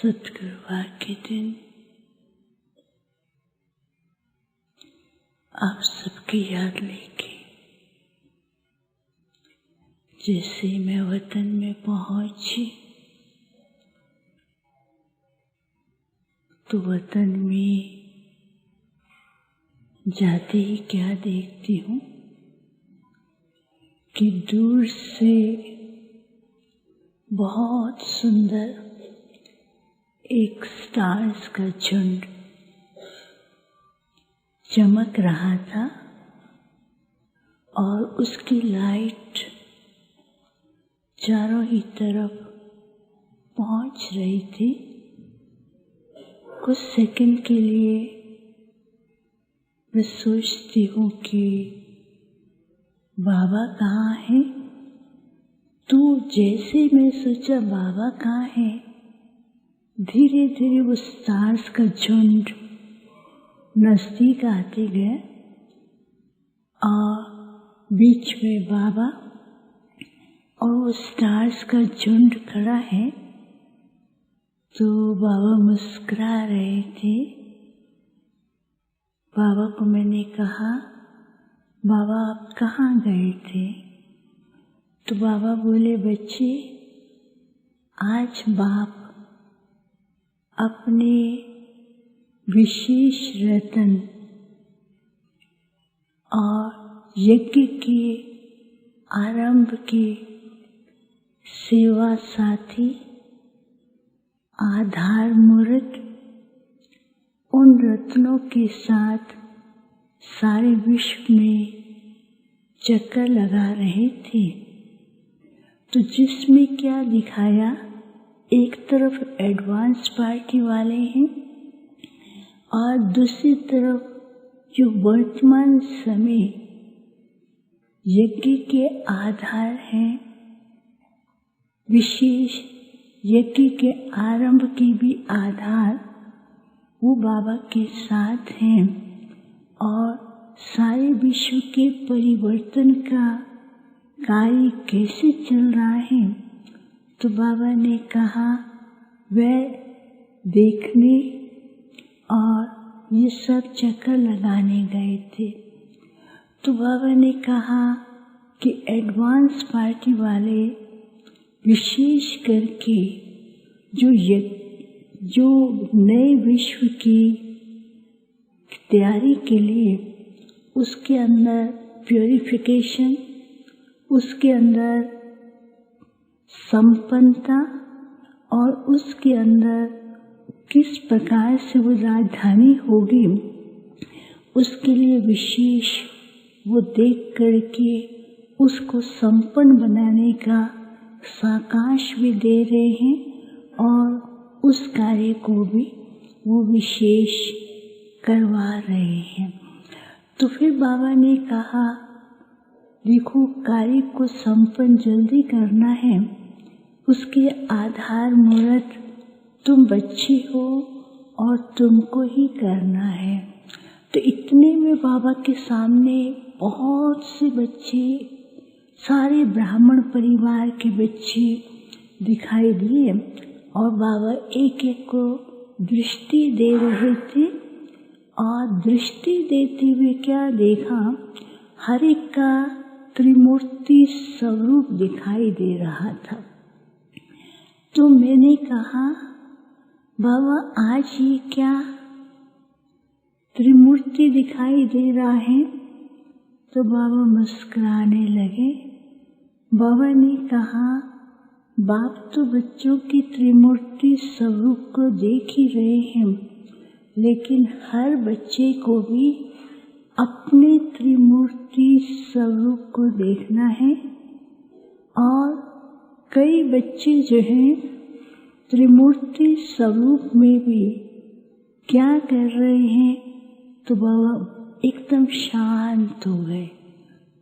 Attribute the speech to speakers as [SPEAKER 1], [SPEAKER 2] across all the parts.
[SPEAKER 1] सतगुरुवार के दिन आप सबकी याद लेके जैसे मैं वतन में पहुंची तो वतन में जाते ही क्या देखती हूँ कि दूर से बहुत सुंदर एक स्टार्स का झुंड चमक रहा था और उसकी लाइट चारों ही तरफ पहुंच रही थी। कुछ सेकंड के लिए मैं सोचती हूँ कि बाबा कहाँ हैं? तो जैसे मैं सोचा बाबा कहाँ हैं, धीरे धीरे वो स्टार्स का झुंड नजदीक आते गए और बीच में बाबा और वो स्टार्स का झुंड खड़ा है। तो बाबा मुस्कुरा रहे थे। बाबा को मैंने कहा, बाबा आप कहाँ गए थे? तो बाबा बोले, बच्चे आज बाप अपने विशेष रतन और यज्ञ के आरंभ के सेवा साथी आधार मूर्त उन रत्नों के साथ सारे विश्व में चक्कर लगा रहे थे। तो जिसमें क्या दिखाया, एक तरफ एडवांस पार्टी वाले हैं और दूसरी तरफ जो वर्तमान समय यज्ञ के आधार हैं, विशेष यज्ञ के आरंभ के भी आधार वो बाबा के साथ हैं और सारे विश्व के परिवर्तन का कार्य कैसे चल रहा है। तो बाबा ने कहा वह देखने और ये सब चक्कर लगाने गए थे। तो बाबा ने कहा कि एडवांस पार्टी वाले विशेष करके जो नए विश्व की तैयारी के लिए उसके अंदर प्योरिफिकेशन, उसके अंदर संपन्नता और उसके अंदर किस प्रकार से वो राजधानी होगी, उसके लिए विशेष वो देख करके उसको संपन्न बनाने का साकाश भी दे रहे हैं और उस कार्य को भी वो विशेष करवा रहे हैं। तो फिर बाबा ने कहा, देखो कार्य को संपन्न जल्दी करना है, उसके आधार मूर्त तुम बच्चे हो और तुमको ही करना है। तो इतने में बाबा के सामने बहुत से बच्चे, सारे ब्राह्मण परिवार के बच्चे दिखाई दिए और बाबा एक एक को दृष्टि दे रहे थे और दृष्टि देते हुए क्या देखा, हर एक का त्रिमूर्ति स्वरूप दिखाई दे रहा था। तो मैंने कहा, बाबा आज ये क्या त्रिमूर्ति दिखाई दे रहा है? तो बाबा मुस्कुराने लगे। बाबा ने कहा, बाप तो बच्चों की त्रिमूर्ति स्वरूप को देख ही रहे हैं, लेकिन हर बच्चे को भी अपने त्रिमूर्ति स्वरूप को देखना है। और कई बच्चे जो हैं त्रिमूर्ति स्वरूप में भी क्या कर रहे हैं, तो बाबा एकदम शांत हो गए।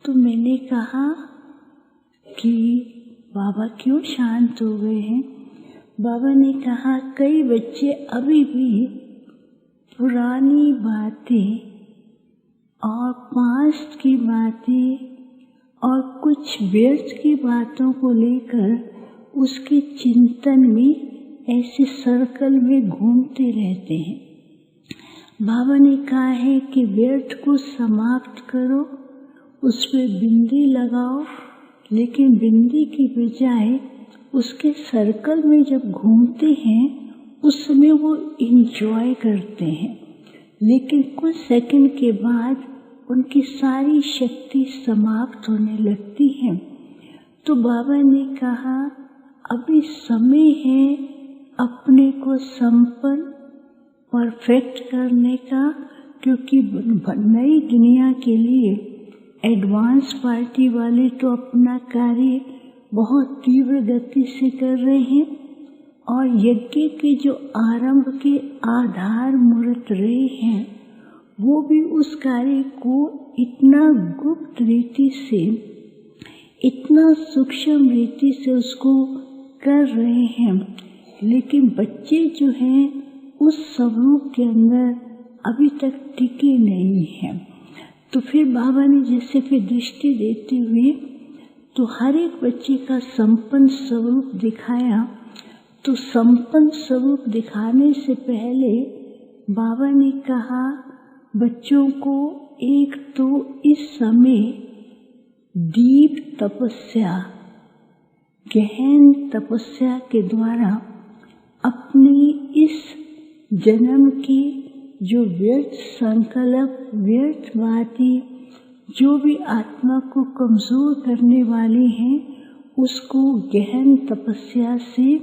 [SPEAKER 1] तो मैंने कहा कि बाबा क्यों शांत हो गए हैं? बाबा ने कहा, कई बच्चे अभी भी पुरानी बातें और पास्ट की बातें और कुछ व्यर्थ की बातों को लेकर उसके चिंतन में ऐसे सर्कल में घूमते रहते हैं। बाबा ने कहा है कि व्यर्थ को समाप्त करो, उस पर बिंदी लगाओ, लेकिन बिंदी की बजाय उसके सर्कल में जब घूमते हैं उस समय वो इंजॉय करते हैं, लेकिन कुछ सेकंड के बाद उनकी सारी शक्ति समाप्त होने लगती है। तो बाबा ने कहा अभी समय है अपने को संपन्न परफेक्ट करने का, क्योंकि नई दुनिया के लिए एडवांस पार्टी वाले तो अपना कार्य बहुत तीव्र गति से कर रहे हैं और यज्ञ के जो आरंभ के आधार मूर्त रहे हैं वो भी उस कार्य को इतना गुप्त रीति से, इतना सूक्ष्म रीति से उसको कर रहे हैं, लेकिन बच्चे जो हैं उस स्वरूप के अंदर अभी तक टिके नहीं हैं। तो फिर बाबा ने जैसे फिर दृष्टि देते हुए तो हर एक बच्चे का संपन्न स्वरूप दिखाया। तो संपन्न स्वरूप दिखाने से पहले बाबा ने कहा बच्चों को एक तो इस समय दीप तपस्या, गहन तपस्या के द्वारा अपनी इस जन्म की जो व्यर्थ संकल्प, व्यर्थवादी जो भी आत्मा को कमजोर करने वाले हैं उसको गहन तपस्या से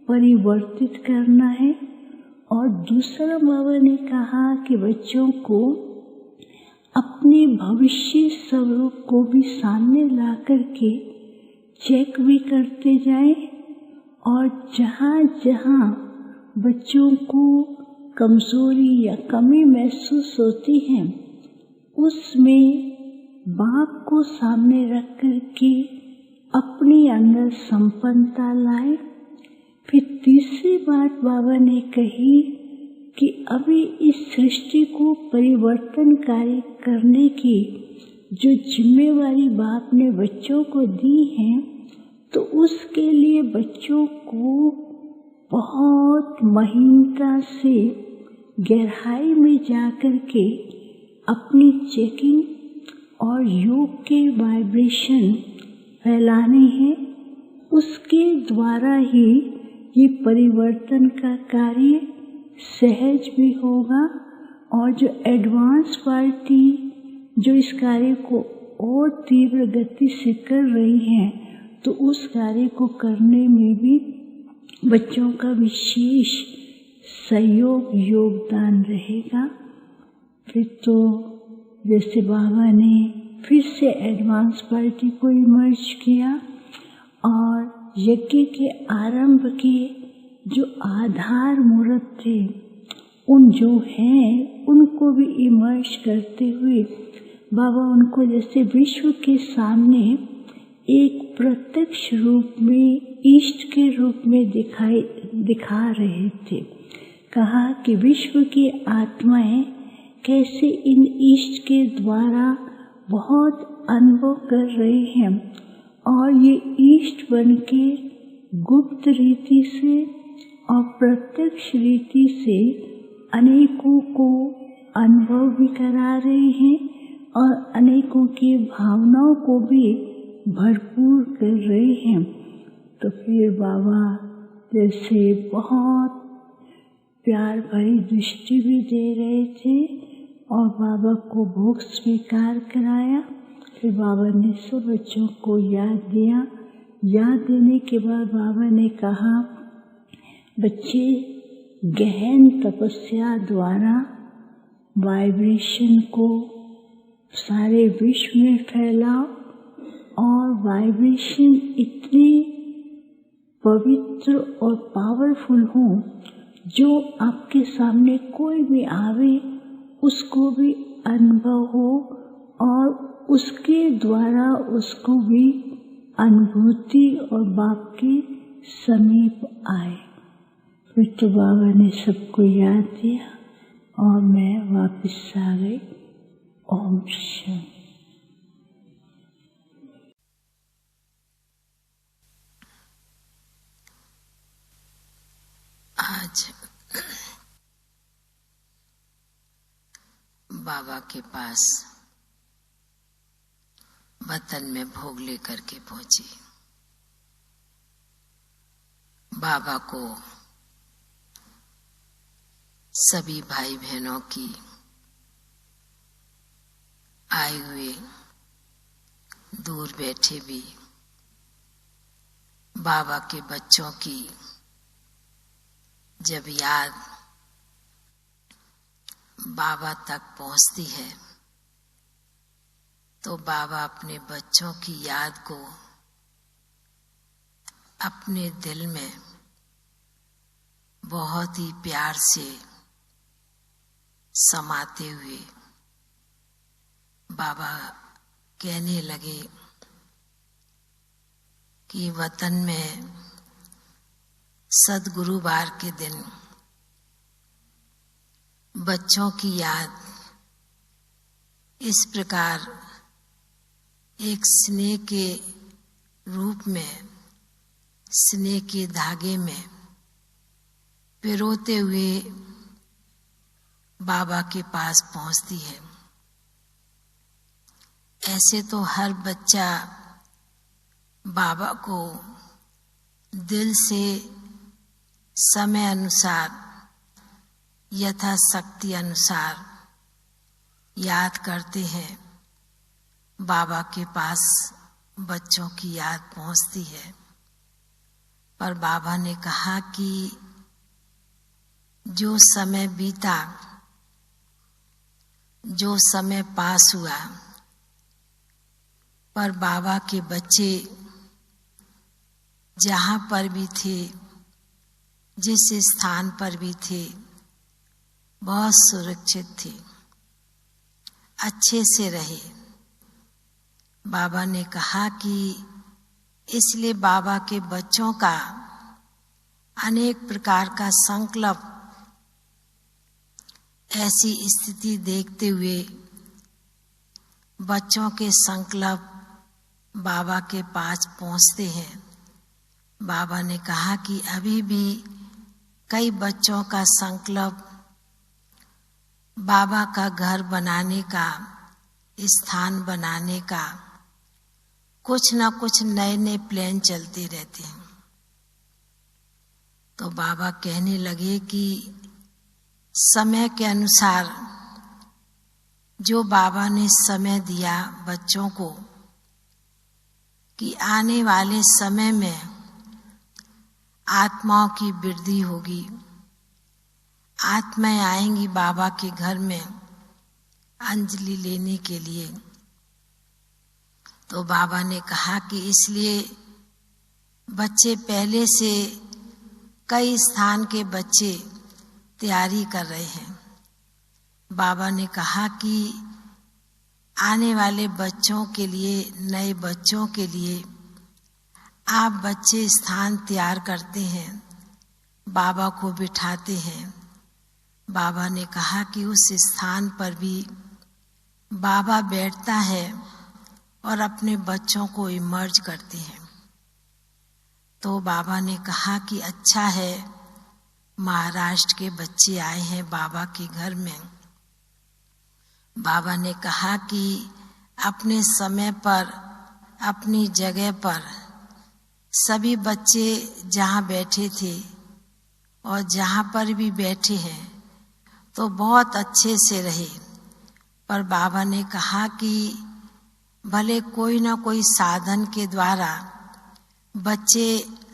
[SPEAKER 1] परिवर्तित करना है। और दूसरा बाबा ने कहा कि बच्चों को अपने भविष्य स्वरूप को भी सामने ला करके चेक भी करते जाएं और जहाँ जहाँ बच्चों को कमजोरी या कमी महसूस होती है उसमें बाप को सामने रख कर के अपने अंदर संपन्नता लाए। फिर तीसरी बात बाबा ने कही कि अभी इस सृष्टि को परिवर्तनकारी करने की जो जिम्मेवारी बाप ने बच्चों को दी है तो उसके लिए बच्चों को बहुत महीनता से गहराई में जाकर के अपनी चेकिंग और योग के वाइब्रेशन फैलाने हैं। उसके द्वारा ही ये परिवर्तन का कार्य सहज भी होगा और जो एडवांस पार्टी जो इस कार्य को और तीव्र गति से कर रही है तो उस कार्य को करने में भी बच्चों का विशेष सहयोग योगदान रहेगा। फिर तो जैसे बाबा ने फिर से एडवांस पार्टी को इमर्ज किया और यज्ञ के आरंभ के जो आधार मूर्त थे उन जो हैं उनको भी इमर्ज करते हुए बाबा उनको जैसे विश्व के सामने एक प्रत्यक्ष रूप में ईष्ट के रूप में दिखा रहे थे। कहा कि विश्व की आत्माएं कैसे इन ईष्ट के द्वारा बहुत अनुभव कर रहे हैं और ये ईष्ट बन के गुप्त रीति से और प्रत्यक्ष रीति से अनेकों को अनुभव भी करा रहे हैं और अनेकों की भावनाओं को भी भरपूर कर रहे हैं। तो फिर बाबा जैसे बहुत प्यार भरी दृष्टि भी दे रहे थे और बाबा को भोग स्वीकार कराया। फिर बाबा ने सब बच्चों को याद दिया। याद देने के बाद बाबा ने कहा बच्चे गहन तपस्या द्वारा वाइब्रेशन को सारे विश्व में फैलाओ और वाइब्रेशन इतने पवित्र और पावरफुल हो जो आपके सामने कोई भी आवे उसको भी अनुभव हो और उसके द्वारा उसको भी अनुभूति और बाप के समीप आए। फिर तो बाबा ने सबको याद दिया और मैं वापस आ गई। ओम शांति।
[SPEAKER 2] आज बाबा के पास वतन में भोग लेकर के पहुंची। बाबा को सभी भाई बहनों की आए हुए दूर बैठे भी बाबा के बच्चों की जब याद बाबा तक पहुंचती है तो बाबा अपने बच्चों की याद को अपने दिल में बहुत ही प्यार से समाते हुए बाबा कहने लगे कि वतन में सद्गुरुवार के दिन बच्चों की याद इस प्रकार एक स्नेह के रूप में, स्नेह के धागे में पिरोते हुए बाबा के पास पहुंचती है। ऐसे तो हर बच्चा बाबा को दिल से समय अनुसार, यथाशक्ति अनुसार याद करते हैं। बाबा के पास बच्चों की याद पहुंचती है, पर बाबा ने कहा कि जो समय बीता, जो समय पास हुआ, पर बाबा के बच्चे जहाँ पर भी थे, जिस स्थान पर भी थे, बहुत सुरक्षित थे, अच्छे से रहे। बाबा ने कहा कि इसलिए बाबा के बच्चों का अनेक प्रकार का संकल्प ऐसी स्थिति देखते हुए बच्चों के संकल्प बाबा के पास पहुंचते हैं। बाबा ने कहा कि अभी भी कई बच्चों का संकल्प बाबा का घर बनाने का, स्थान बनाने का, कुछ न कुछ नए नए प्लान चलते रहते हैं। तो बाबा कहने लगे कि समय के अनुसार जो बाबा ने समय दिया बच्चों को कि आने वाले समय में आत्माओं की वृद्धि होगी, आत्माएं आएंगी बाबा के घर में अंजलि लेने के लिए। तो बाबा ने कहा कि इसलिए बच्चे पहले से कई स्थान के बच्चे तैयारी कर रहे हैं। बाबा ने कहा कि आने वाले बच्चों के लिए, नए बच्चों के लिए आप बच्चे स्थान तैयार करते हैं, बाबा को बिठाते हैं। बाबा ने कहा कि उस स्थान पर भी बाबा बैठता है और अपने बच्चों को इमर्ज करते हैं। तो बाबा ने कहा कि अच्छा है, महाराष्ट्र के बच्चे आए हैं बाबा के घर में। बाबा ने कहा कि अपने समय पर, अपनी जगह पर सभी बच्चे जहाँ बैठे थे और जहाँ पर भी बैठे हैं तो बहुत अच्छे से रहे। पर बाबा ने कहा कि भले कोई ना कोई साधन के द्वारा बच्चे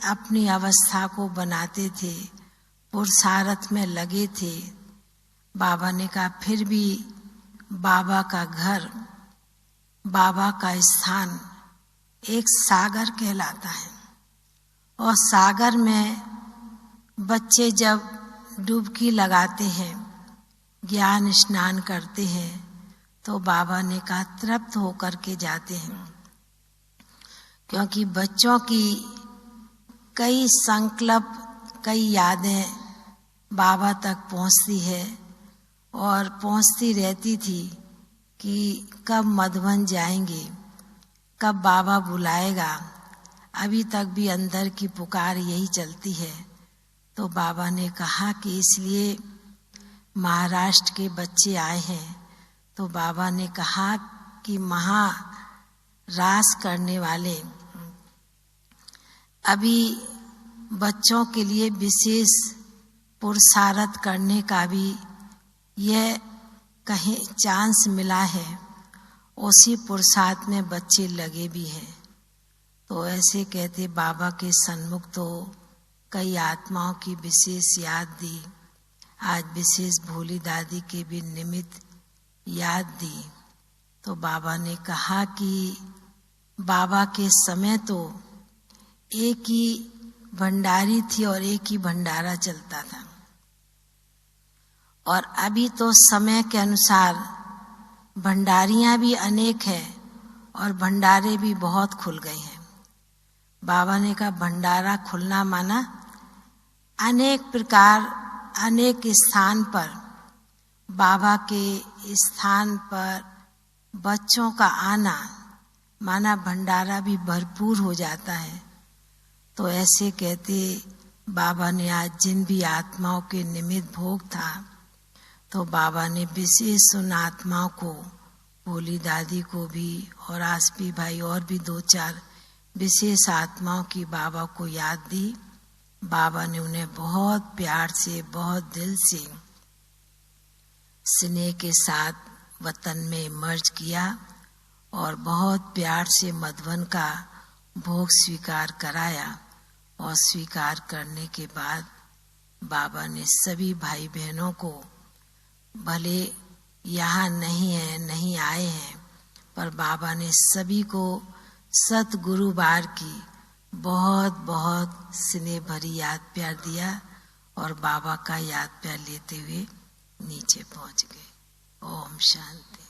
[SPEAKER 2] अपनी अवस्था को बनाते थे, पुरुषार्थ में लगे थे। बाबा ने कहा फिर भी बाबा का घर, बाबा का स्थान एक सागर कहलाता है, और सागर में बच्चे जब डुबकी लगाते हैं, ज्ञान स्नान करते हैं, तो बाबा ने कहा तृप्त होकर के जाते हैं। क्योंकि बच्चों की कई संकल्प, कई यादें बाबा तक पहुंचती है और पहुंचती रहती थी कि कब मधुबन जाएंगे, कब बाबा बुलाएगा। अभी तक भी अंदर की पुकार यही चलती है। तो बाबा ने कहा कि इसलिए महाराष्ट्र के बच्चे आए हैं। तो बाबा ने कहा कि महारास करने वाले अभी बच्चों के लिए विशेष पुरुषार्थ करने का भी यह कहीं चांस मिला है, उसी पुरुषार्थ में बच्चे लगे भी हैं। तो ऐसे कहते बाबा के सन्मुख तो कई आत्माओं की विशेष याद दी। आज विशेष भोली दादी के भी निमित्त याद दी। तो बाबा ने कहा कि बाबा के समय तो एक ही भंडारी थी और एक ही भंडारा चलता था, और अभी तो समय के अनुसार भंडारियां भी अनेक हैं और भंडारे भी बहुत खुल गए हैं। बाबा ने कहा भंडारा खुलना माना अनेक प्रकार अनेक स्थान पर बाबा के स्थान पर बच्चों का आना माना भंडारा भी भरपूर हो जाता है। तो ऐसे कहते बाबा ने आज जिन भी आत्माओं के निमित्त भोग था, तो बाबा ने विशेष उन आत्माओं को, भोली दादी को भी और आसपी भाई और भी 2-4 विशेष आत्माओं की बाबा को याद दी। बाबा ने उन्हें बहुत प्यार से, बहुत दिल से, स्नेह के साथ वतन में मर्ज किया और बहुत प्यार से मधुबन का भोग स्वीकार कराया। और स्वीकार करने के बाद बाबा ने सभी भाई बहनों को, भले यहाँ नहीं आए हैं, पर बाबा ने सभी को सतगुरुवार की बहुत बहुत स्नेह भरी याद प्यार दिया और बाबा का याद प्यार लेते हुए नीचे पहुंच गए। ओम शांति।